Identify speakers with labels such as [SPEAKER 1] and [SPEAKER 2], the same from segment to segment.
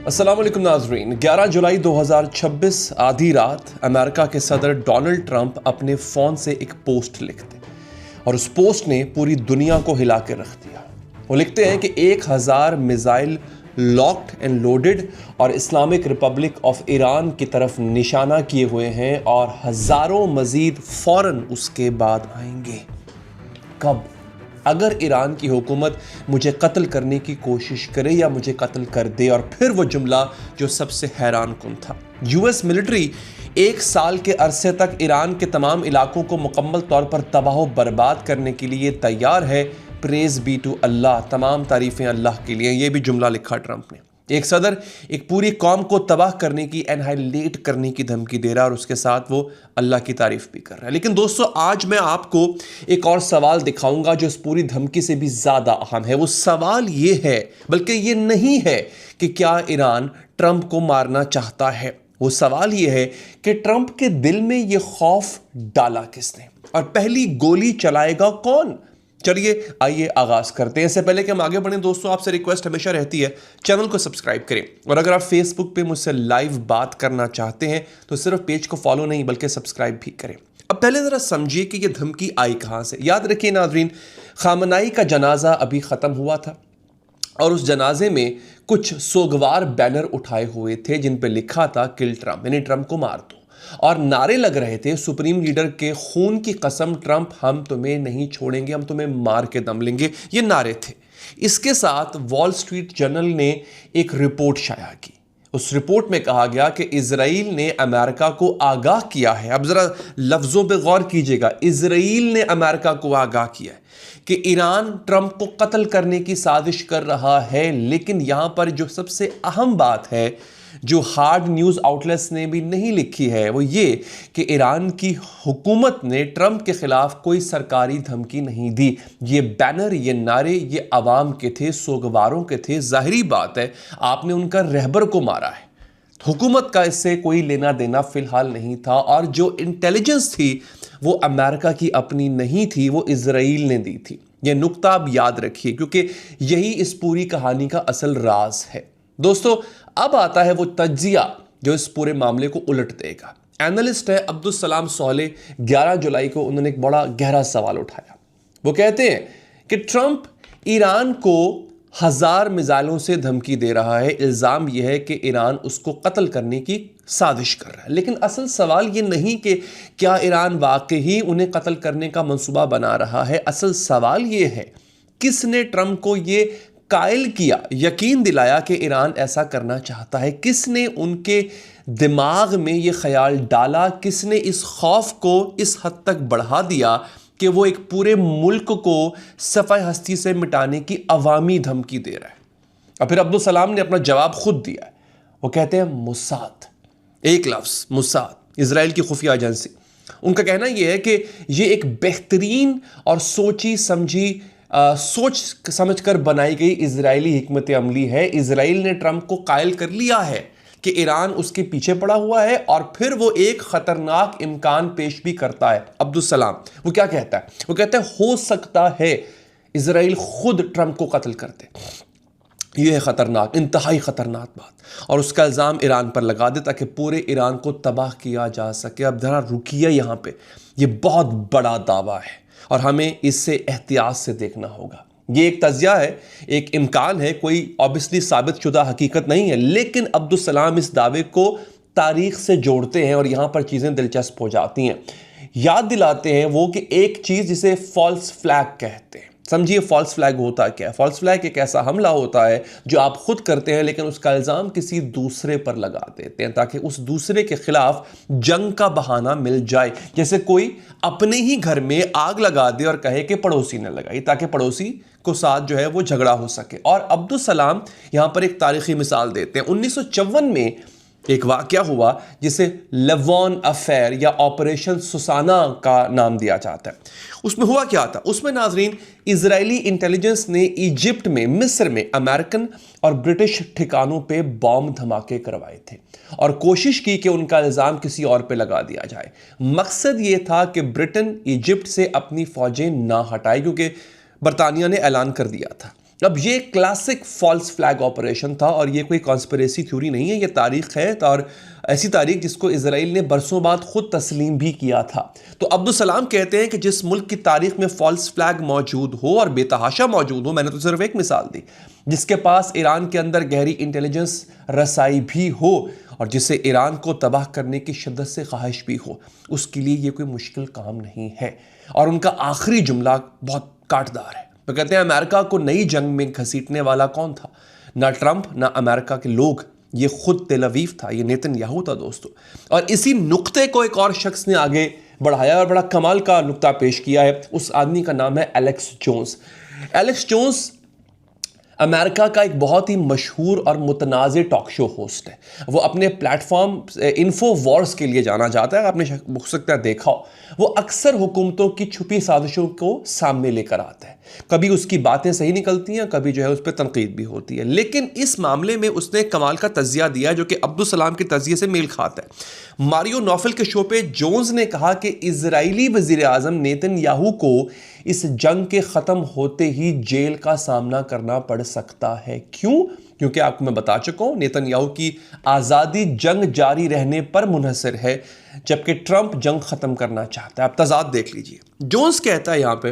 [SPEAKER 1] अस्सलाम वालेकुम नाज़रीन। 11 जुलाई 2026 आधी रात अमेरिका के सदर डोनाल्ड ट्रंप अपने फ़ोन से एक पोस्ट लिखते और उस पोस्ट ने पूरी दुनिया को हिला के रख दिया। वो लिखते हैं कि 1000 मिसाइल लॉक्ड एंड लोडेड और इस्लामिक रिपब्लिक ऑफ ईरान की तरफ निशाना किए हुए हैं और हज़ारों मज़ीद फ़ौरन उसके बाद आएंगे। कब? अगर ईरान की हुकूमत मुझे कत्ल करने की कोशिश करे या मुझे कत्ल कर दे। और फिर वो जुमला जो सबसे हैरान कुन था। यूएस मिलिट्री 1 साल के अरसे तक ईरान के तमाम इलाकों को मुकम्मल तौर पर तबाह बर्बाद करने के लिए तैयार है। प्रेज बी टू अल्लाह, तमाम तारीफ़ें अल्लाह के लिए। ये भी जुमला लिखा ट्रंप ने। एक सदर एक पूरी कौम को तबाह करने की, एनहाइलेट करने की धमकी दे रहा है और उसके साथ वो अल्लाह की तारीफ भी कर रहा है। लेकिन दोस्तों, आज मैं आपको एक और सवाल दिखाऊंगा जो इस पूरी धमकी से भी ज़्यादा अहम है। वो सवाल ये है, बल्कि ये नहीं है कि क्या ईरान ट्रंप को मारना चाहता है। वो सवाल ये है कि ट्रंप के दिल में ये खौफ डाला किसने और पहली गोली चलाएगा कौन। चलिए आइए आगाज करते हैं। इससे पहले कि हम आगे बढ़ें दोस्तों, आपसे रिक्वेस्ट हमेशा रहती है, चैनल को सब्सक्राइब करें और अगर आप फेसबुक पे मुझसे लाइव बात करना चाहते हैं तो सिर्फ पेज को फॉलो नहीं बल्कि सब्सक्राइब भी करें। अब पहले जरा समझिए कि यह धमकी आई कहां से। याद रखिए नाज़रीन, खामनाई का जनाजा अभी खत्म हुआ था और उस जनाजे में कुछ सोगवार बैनर उठाए हुए थे जिन पे लिखा था किल ट्रंप, यानी ट्रंप को मार दो। और नारे लग रहे थे सुप्रीम लीडर के खून की कसम, ट्रंप हम तुम्हें नहीं छोड़ेंगे, हम तुम्हें मार के दम लेंगे, ये नारे थे। इसके साथ वॉल स्ट्रीट जर्नल ने एक रिपोर्ट शाया की। उस रिपोर्ट में कहा गया कि इजराइल ने अमेरिका को आगाह किया है। अब जरा लफ्जों पे गौर कीजिएगा, इजराइल ने अमेरिका को आगाह किया है कि ईरान ट्रंप को कत्ल करने की साजिश कर रहा है। लेकिन यहां पर जो सबसे अहम बात है, जो हार्ड न्यूज़ आउटलेट्स ने भी नहीं लिखी है, वो ये कि ईरान की हुकूमत ने ट्रंप के खिलाफ कोई सरकारी धमकी नहीं दी। ये बैनर, ये नारे, ये आवाम के थे, सोगवारों के थे। जाहिरी बात है आपने उनका रहबर को मारा है। हुकूमत का इससे कोई लेना देना फिलहाल नहीं था और जो इंटेलिजेंस थी वो अमेरिका की अपनी नहीं थी, वो इजराइल ने दी थी। ये नुक्ता आप याद रखिए क्योंकि यही इस पूरी कहानी का असल राज है। दोस्तों, अब आता है वो तज्जिया जो इस पूरे मामले को उलट देगा। एनालिस्ट है अब्दुल सलाम सोहले, 11 जुलाई को उन्होंने एक बड़ा गहरा सवाल उठाया। वो कहते हैं कि ट्रंप ईरान को 1000 मिसाइलों से धमकी दे रहा है। इल्ज़ाम यह है कि ईरान उसको कत्ल करने की साजिश कर रहा है। लेकिन असल सवाल ये नहीं कि क्या ईरान वाकई उन्हें कत्ल करने का मंसूबा बना रहा है। असल सवाल ये है किसने ट्रंप को ये कायल किया, यकीन दिलाया कि ईरान ऐसा करना चाहता है। किसने उनके दिमाग में ये ख्याल डाला, किसने इस खौफ को इस हद तक बढ़ा दिया कि वो एक पूरे मुल्क को सफ़े हस्ती से मिटाने की अवामी धमकी दे रहा है। और फिर अब्दुल सलाम ने अपना जवाब खुद दिया है। वो कहते हैं मुसाद, एक लफ्ज़ मुसाद, इजराइल की खुफिया एजेंसी। उनका कहना यह है कि ये एक बेहतरीन और सोची समझी सोच समझकर बनाई गई इजरायली हिकमत अमली है। इजराइल ने ट्रंप को कायल कर लिया है कि ईरान उसके पीछे पड़ा हुआ है और फिर वो एक खतरनाक इम्कान पेश भी करता है। अब्दुल सलाम वो क्या कहता है? वो कहता है हो सकता है इजराइल खुद ट्रंप को कत्ल कर दे। यह है खतरनाक, इंतहाई खतरनाक बात। और उसका इल्ज़ाम ईरान पर लगा दे ताकि पूरे ईरान को तबाह किया जा सके। अब जरा रुकिए यहाँ पे, यह बहुत बड़ा दावा है और हमें इससे एहतियात से देखना होगा। ये एक तज़िया है, एक इम्कान है, कोई ऑब्वियसली साबित शुदा हकीकत नहीं है। लेकिन अब्दुल सलाम इस दावे को तारीख से जोड़ते हैं और यहाँ पर चीज़ें दिलचस्प हो जाती हैं। याद दिलाते हैं वो कि एक चीज़ जिसे फॉल्स फ्लैग कहते हैं। समझिए फॉल्स फ्लैग होता क्या है? फॉल्स फ्लैग एक ऐसा हमला होता है जो आप खुद करते हैं लेकिन उसका इल्ज़ाम किसी दूसरे पर लगा देते हैं ताकि उस दूसरे के खिलाफ जंग का बहाना मिल जाए। जैसे कोई अपने ही घर में आग लगा दे और कहे कि पड़ोसी ने लगाई, ताकि पड़ोसी को साथ जो है वो झगड़ा हो सके। और अब्दुल सलाम यहां पर एक तारीखी मिसाल देते हैं। 1954 में एक वाकया हुआ जिसे लेवॉन अफेयर या ऑपरेशन सुसाना का नाम दिया जाता है। उसमें हुआ क्या था? उसमें नाजरीन इजरायली इंटेलिजेंस ने इजिप्ट में, मिस्र में अमेरिकन और ब्रिटिश ठिकानों पे बॉम्ब धमाके करवाए थे और कोशिश की कि उनका इल्ज़ाम किसी और पे लगा दिया जाए। मकसद ये था कि ब्रिटेन इजिप्ट से अपनी फौजें ना हटाए क्योंकि बरतानिया ने ऐलान कर दिया था अब ये क्लासिक फॉल्स फ्लैग ऑपरेशन था और ये कोई कॉन्स्पिरेसी थ्योरी नहीं है, ये तारीख है और ऐसी तारीख जिसको इजराइल ने बरसों बाद खुद तस्लीम भी किया था। तो अब्दुल सलाम कहते हैं कि जिस मुल्क की तारीख में फॉल्स फ्लैग मौजूद हो और बेतहाशा मौजूद हो, मैंने तो सिर्फ एक मिसाल दी, जिसके पास ईरान के अंदर गहरी इंटेलिजेंस रसाई भी हो और जिसे ईरान को तबाह करने की शिद्दत से ख्वाहिश भी हो, उसके लिए ये कोई मुश्किल काम नहीं है। और उनका आखिरी जुमला बहुत काटदार है। तो कहते हैं अमेरिका को नई जंग में घसीटने वाला कौन था? ना ट्रंप, ना अमेरिका के लोग, ये खुद तेल अवीव था, ये नेतन्याहू था दोस्तों। और इसी नुक्ते को एक और शख्स ने आगे बढ़ाया और बड़ा कमाल का नुक्ता पेश किया है। उस आदमी का नाम है Alex Jones. Alex Jones America का एक बहुत ही मशहूर और मुतनाज़ टॉक शो होस्ट है। वो अपने प्लेटफॉर्म इन्फोवॉर्स के लिए जाना जाता है, आपने हो सकता है देखा हो। वो अक्सर हुकूमतों की छुपी साजिशों को सामने लेकर आता है। कभी उसकी बातें सही निकलती हैं, कभी जो है उस पर तनकीद भी होती है, लेकिन इस मामले में उसने कमाल का तजिया दिया जो कि अब्दुल सलाम के तजिए से मेल खाता है। मारियो नौफल के शो पे जोन्स ने कहा कि इजरायली वजीर आज़म नेतन्याहू को इस जंग के ख़त्म होते ही जेल का सामना करना पड़ सकता है। क्यों? क्योंकि आपको मैं बता चुका हूं, नेतन्याहू की आज़ादी जंग जारी रहने पर मुनहसर है, जबकि ट्रंप जंग ख़त्म करना चाहता है। आप तजाद देख लीजिए। जोन्स कहता है यहां पे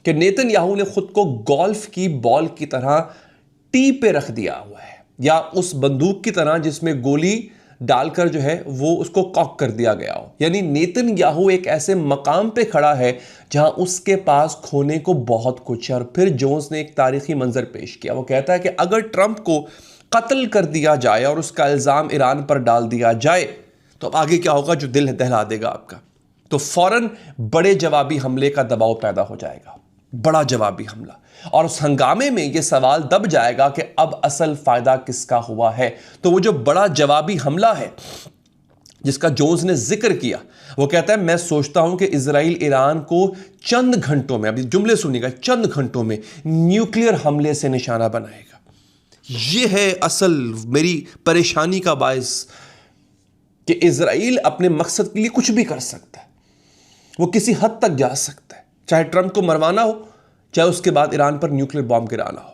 [SPEAKER 1] कि नेतन्याहू ने खुद को गोल्फ की बॉल की तरह टी पे रख दिया हुआ है, या उस बंदूक की तरह जिसमें गोली डालकर जो है वो उसको कॉक कर दिया गया हो। यानी नेतन्याहू एक ऐसे मकाम पे खड़ा है जहां उसके पास खोने को बहुत कुछ है। और फिर जोन्स ने एक तारीखी मंजर पेश किया। वो कहता है कि अगर ट्रंप को कत्ल कर दिया जाए और उसका इल्ज़ाम ईरान पर डाल दिया जाए तो अब आगे क्या होगा जो दिल दहला देगा आपका। तो फौरन बड़े जवाबी हमले का दबाव पैदा हो जाएगा, बड़ा जवाबी हमला। और उस हंगामे में यह सवाल दब जाएगा कि अब असल फायदा किसका हुआ है। तो वो जो बड़ा जवाबी हमला है जिसका जोन्स ने जिक्र किया, वो कहता है मैं सोचता हूं कि इजराइल ईरान को चंद घंटों में, अभी जुमले सुनिएगा, चंद घंटों में न्यूक्लियर हमले से निशाना बनाएगा। यह है असल मेरी परेशानी का बायस कि इजराइल अपने मकसद के लिए कुछ भी कर सकता है, वो किसी हद तक जा सकता है, चाहे ट्रंप को मरवाना हो, चाहे उसके बाद ईरान पर न्यूक्लियर बॉम्ब गिराना हो।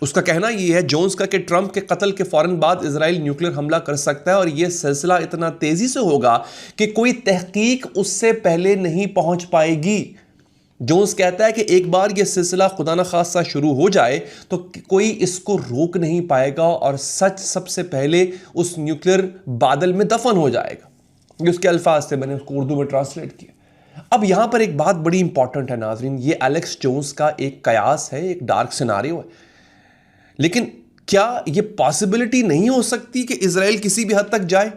[SPEAKER 1] उसका कहना यह है जोन्स का कि ट्रंप के कत्ल के फौरन बाद इजराइल न्यूक्लियर हमला कर सकता है और यह सिलसिला इतना तेजी से होगा कि कोई तहकीक उससे पहले नहीं पहुंच पाएगी। जोन्स कहता है कि एक बार यह सिलसिला खुदा न खासा शुरू हो जाए तो कोई इसको रोक नहीं पाएगा और सच सबसे पहले उस न्यूक्लियर बादल में दफन हो जाएगा। ये उसके अल्फाज थे, मैंने उसको उर्दू में ट्रांसलेट किया। अब यहां पर एक बात बड़ी इंपॉर्टेंट है नाजरीन, ये एलेक्स जोन्स का एक कयास है, एक डार्क सिनारियो है, लेकिन क्या ये पॉसिबिलिटी नहीं हो सकती कि इजराइल किसी भी हद तक जाए?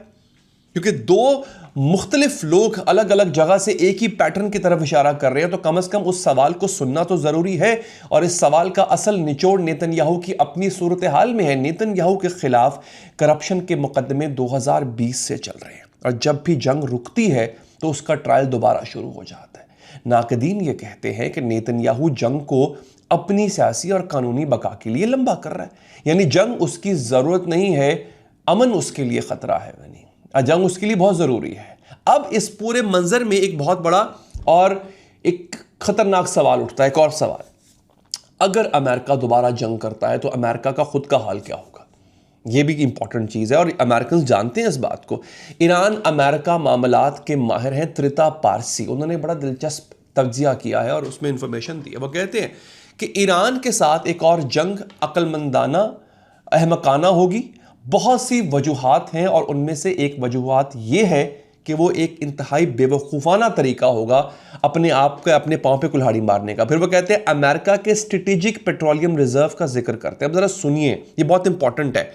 [SPEAKER 1] क्योंकि दो मुख्तलिफ लोग अलग अलग जगह से एक ही पैटर्न की तरफ इशारा कर रहे हैं, तो कम से कम उस सवाल को सुनना तो जरूरी है। और इस सवाल का असल निचोड़ नेतन्याहू की अपनी सूरत हाल में है। नेतन्याहू के खिलाफ करप्शन के मुकदमे 2020 से चल रहे हैं और जब भी जंग रुकती है तो उसका ट्रायल दोबारा शुरू हो जाता है। नाकदीन ये कहते हैं कि नेतन्याहू जंग को अपनी सियासी और कानूनी बका के लिए लंबा कर रहा है, यानी जंग उसकी ज़रूरत नहीं है, अमन उसके लिए ख़तरा है, यानी जंग उसके लिए बहुत ज़रूरी है। अब इस पूरे मंजर में एक बहुत बड़ा और एक ख़तरनाक सवाल उठता है, एक और सवाल, अगर अमेरिका दोबारा जंग करता है तो अमेरिका का खुद का हाल क्या होगा? ये भी इंपॉर्टेंट चीज़ है और अमेरिकन जानते हैं इस बात को। ईरान अमेरिका मामलात के माहिर हैं त्रिता पारसी, उन्होंने बड़ा दिलचस्प तज्जिया किया है और उसमें इंफॉर्मेशन दी है। वो कहते हैं कि ईरान के साथ एक और जंग अक्लमंदाना, अहमकाना होगी। बहुत सी वजूहात हैं और उनमें से एक वजूहात ये है कि वो एक इंतहाई बेवकूफ़ाना तरीका होगा अपने आप के अपने पाँव पे कुल्हाड़ी मारने का। फिर वो कहते हैं अमेरिका के स्ट्रेटेजिक पेट्रोलियम रिजर्व का जिक्र करते हैं। अब ज़रा सुनिए, ये बहुत इंपॉर्टेंट है,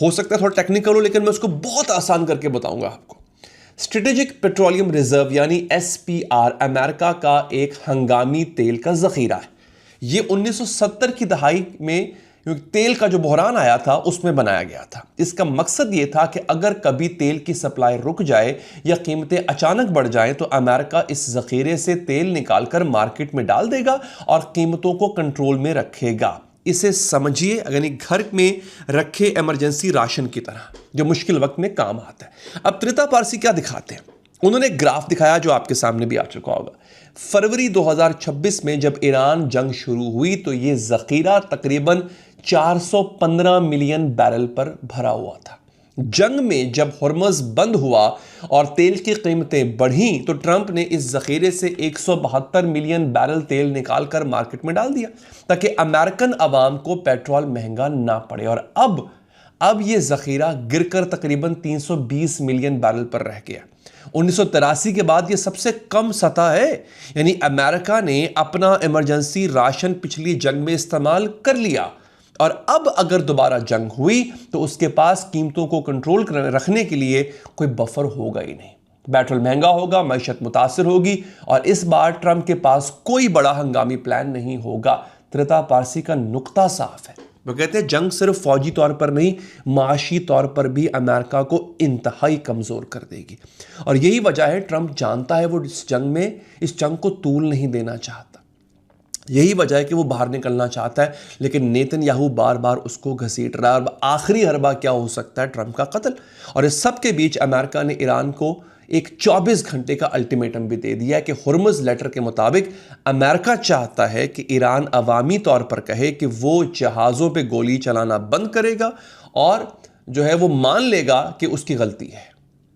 [SPEAKER 1] हो सकता है थोड़ा टेक्निकल हो लेकिन मैं उसको बहुत आसान करके बताऊंगा आपको। स्ट्रेटेजिक पेट्रोलियम रिजर्व यानी SPR अमेरिका का एक हंगामी तेल का ज़ख़ीरा है। ये 1970 की दहाई में तेल का जो बहरान आया था उसमें बनाया गया था। इसका मकसद ये था कि अगर कभी तेल की सप्लाई रुक जाए या कीमतें अचानक बढ़ जाएं तो अमेरिका इस ज़ख़ीरे से तेल निकालकर मार्केट में डाल देगा और कीमतों को कंट्रोल में रखेगा। इसे समझिए यानी घर में रखे इमरजेंसी राशन की तरह जो मुश्किल वक्त में काम आता है। अब त्रिता पारसी क्या दिखाते हैं? उन्होंने ग्राफ दिखाया जो आपके सामने भी आ चुका होगा। फरवरी 2026 में जब ईरान जंग शुरू हुई तो यह जखीरा तकरीबन 415 मिलियन बैरल पर भरा हुआ था। जंग में जब हुर्मुज़ बंद हुआ और तेल की कीमतें बढ़ीं तो ट्रंप ने इस जखीरे से 172 मिलियन बैरल तेल निकालकर मार्केट में डाल दिया ताकि अमेरिकन अवाम को पेट्रोल महंगा ना पड़े। और अब यह जखीरा गिरकर तकरीबन 320 मिलियन बैरल पर रह गया। 1983 के बाद यह सबसे कम सतह है, यानी अमेरिका ने अपना इमरजेंसी राशन पिछली जंग में इस्तेमाल कर लिया और अब अगर दोबारा जंग हुई तो उसके पास कीमतों को कंट्रोल रखने के लिए कोई बफर होगा ही नहीं। पेट्रोल महंगा होगा, मैशत मुतासिर होगी और इस बार ट्रंप के पास कोई बड़ा हंगामी प्लान नहीं होगा। त्रिता पारसी का नुक्ता साफ है। वो कहते हैं जंग सिर्फ फौजी तौर पर नहीं, माशी तौर पर भी अमेरिका को इंतहाई कमजोर कर देगी। और यही वजह है ट्रंप जानता है वो इस जंग को तूल नहीं देना चाहता। यही वजह है कि वो बाहर निकलना चाहता है, लेकिन नेतन्याहू बार बार उसको घसीट रहा है। और आखिरी हरबा क्या हो सकता है? ट्रंप का कत्ल। और इस सब के बीच अमेरिका ने ईरान को एक 24 घंटे का अल्टीमेटम भी दे दिया है कि हुर्मुज़ लेटर के मुताबिक अमेरिका चाहता है कि ईरान अवामी तौर पर कहे कि वो जहाज़ों पे गोली चलाना बंद करेगा और जो है वो मान लेगा कि उसकी गलती है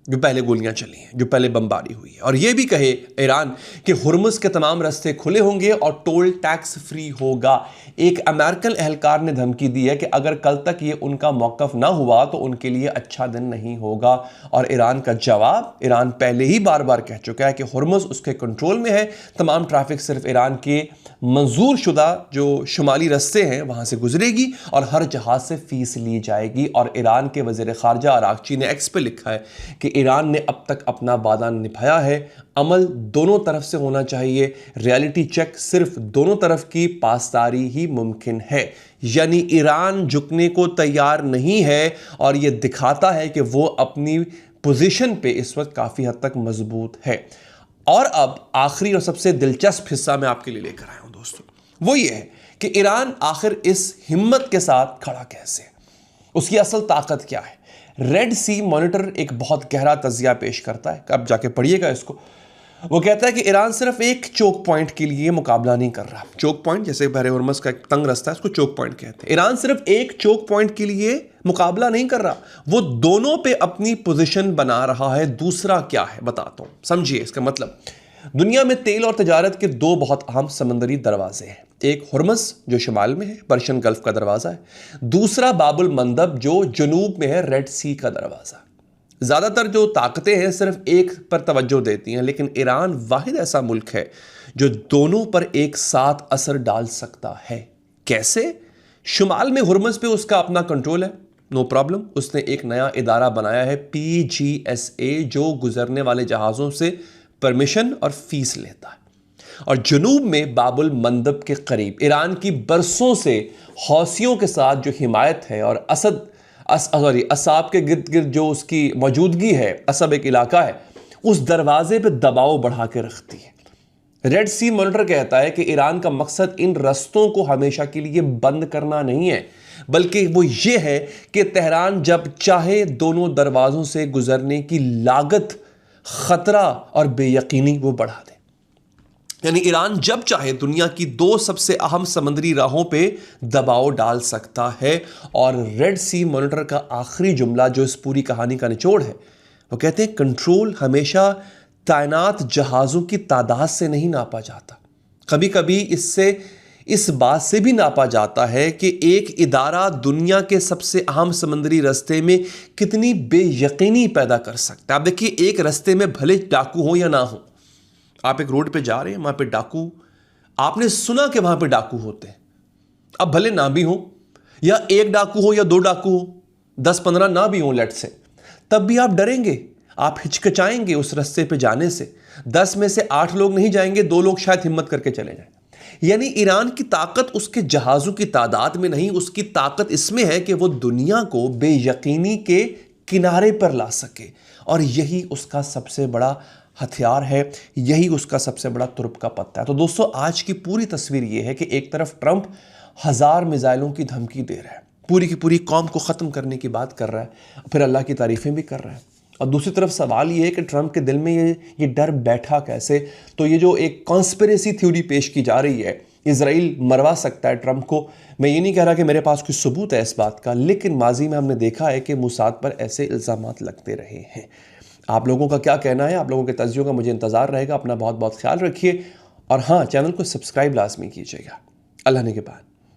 [SPEAKER 1] जो पहले गोलियां चली हैं, जो पहले बमबारी हुई है। और ये भी कहे ईरान कि हुर्मुज़ के तमाम रास्ते खुले होंगे और टोल टैक्स फ्री होगा। एक अमेरिकन एहलकार ने धमकी दी है कि अगर कल तक ये उनका मौक़िफ़ ना हुआ तो उनके लिए अच्छा दिन नहीं होगा। और ईरान का जवाब, ईरान पहले ही बार बार कह चुका है कि हुर्मुज़ उसके कंट्रोल में है, तमाम ट्रैफिक सिर्फ ईरान के मंजूर शुदा जो शुमाली रास्ते हैं वहाँ से गुजरेगी और हर जहाज़ से फ़ीस ली जाएगी। और ईरान के वज़ीर ख़ारजा अराग़ची ने एक्स पे लिखा है कि ईरान ने अब तक अपना वादा निभाया है, अमल दोनों तरफ से होना चाहिए, रियलिटी चेक सिर्फ दोनों तरफ की पासदारी ही मुमकिन है। यानी ईरान झुकने को तैयार नहीं है और यह दिखाता है कि वो अपनी पोजीशन पे इस वक्त काफ़ी हद तक मजबूत है। और अब आखिरी और सबसे दिलचस्प हिस्सा मैं आपके लिए लेकर आया हूं दोस्तों, वो ये है कि ईरान आखिर इस हिम्मत के साथ खड़ा कैसे, उसकी असल ताकत क्या है। रेड सी मॉनिटर एक बहुत गहरा तजिया पेश करता है, अब जाके पढ़िएगा इसको। वो कहता है कि ईरान सिर्फ एक चोक पॉइंट के लिए मुकाबला नहीं कर रहा। चोक पॉइंट जैसे बहरे हुर्मुज़ का एक तंग रास्ता है, उसको चोक पॉइंट कहते हैं। ईरान सिर्फ एक चोक पॉइंट के लिए मुकाबला नहीं कर रहा, वो दोनों पे अपनी पोजीशन बना रहा है। दूसरा क्या है बताता हूं, समझिए इसका मतलब। दुनिया में तेल और तजारत के दो बहुत अहम समंदरी दरवाजे हैं। एक हुर्मुज़ जो शुमाल में है, पर्शियन गल्फ का दरवाज़ा है। दूसरा बाबुल मंदब जो जनूब में है, रेड सी का दरवाज़ा। ज़्यादातर जो ताकतें हैं सिर्फ एक पर तवज्जो देती हैं, लेकिन ईरान वाहिद ऐसा मुल्क है जो दोनों पर एक साथ असर डाल सकता है। कैसे? शुमाल में हुर्मुज़ पे उसका अपना कंट्रोल है, नो प्रॉब्लम। उसने एक नया इदारा बनाया है PGSA जो गुजरने वाले जहाज़ों से परमिशन और फीस लेता है। और जुनूब में बाबुल मंदब के करीब ईरान की बरसों से हौसियों के साथ जो हिमायत है और असाब के गिर्द गिर्द जो उसकी मौजूदगी है, असब एक इलाका है, उस दरवाजे पे दबाव बढ़ा के रखती है। रेड सी मॉनिटर कहता है कि ईरान का मकसद इन रस्तों को हमेशा के लिए बंद करना नहीं है, बल्कि वो ये है कि तेहरान जब चाहे दोनों दरवाजों से गुजरने की लागत, खतरा और बेयकीनी वो बढ़ा दे। यानी ईरान जब चाहे दुनिया की दो सबसे अहम समुद्री राहों पे दबाव डाल सकता है। और रेड सी मॉनिटर का आखिरी जुमला जो इस पूरी कहानी का निचोड़ है, वो कहते हैं कंट्रोल हमेशा तैनात जहाज़ों की तादाद से नहीं नापा जाता, कभी कभी इस बात से भी नापा जाता है कि एक इदारा दुनिया के सबसे अहम समुद्री रास्ते में कितनी बेयकीनी पैदा कर सकता है। आप देखिए, एक रास्ते में भले डाकू हो या ना हो, आप एक रोड पे जा रहे हैं, वहां पे डाकू, आपने सुना कि वहां पे डाकू होते हैं, अब भले ना भी हो, या एक डाकू हो या दो डाकू हो, 10-15 ना भी हो लेट से, तब भी आप डरेंगे, आप हिचकिचाएंगे उस रास्ते पे जाने से। 10 में से 8 लोग नहीं जाएंगे, 2 लोग शायद हिम्मत करके चले जाएं। यानी ईरान की ताकत उसके जहाज़ों की तादाद में नहीं, उसकी ताकत इसमें है कि वो दुनिया को बेयकीनी के किनारे पर ला सके। और यही उसका सबसे बड़ा हथियार है, यही उसका सबसे बड़ा तुर्प का पत्ता है। तो दोस्तों, आज की पूरी तस्वीर यह है कि एक तरफ ट्रंप 1000 मिसाइलों की धमकी दे रहा है, पूरी की पूरी कौम को ख़त्म करने की बात कर रहा है, फिर अल्लाह की तारीफ़ें भी कर रहा है। और दूसरी तरफ सवाल ये है कि ट्रंप के दिल में ये डर बैठा कैसे। तो ये जो एक कॉन्स्पिरेसी थ्योरी पेश की जा रही है, इजराइल मरवा सकता है ट्रंप को। मैं ये नहीं कह रहा कि मेरे पास कोई सबूत है इस बात का, लेकिन माजी में हमने देखा है कि मोसाद पर ऐसे इल्ज़ामात लगते रहे हैं। आप लोगों का क्या कहना है? आप लोगों के तज्जियों का मुझे इंतज़ार रहेगा। अपना बहुत बहुत ख्याल रखिए और हाँ, चैनल को सब्सक्राइब लाजमी कीजिएगा। अल्लाह ने के बाद।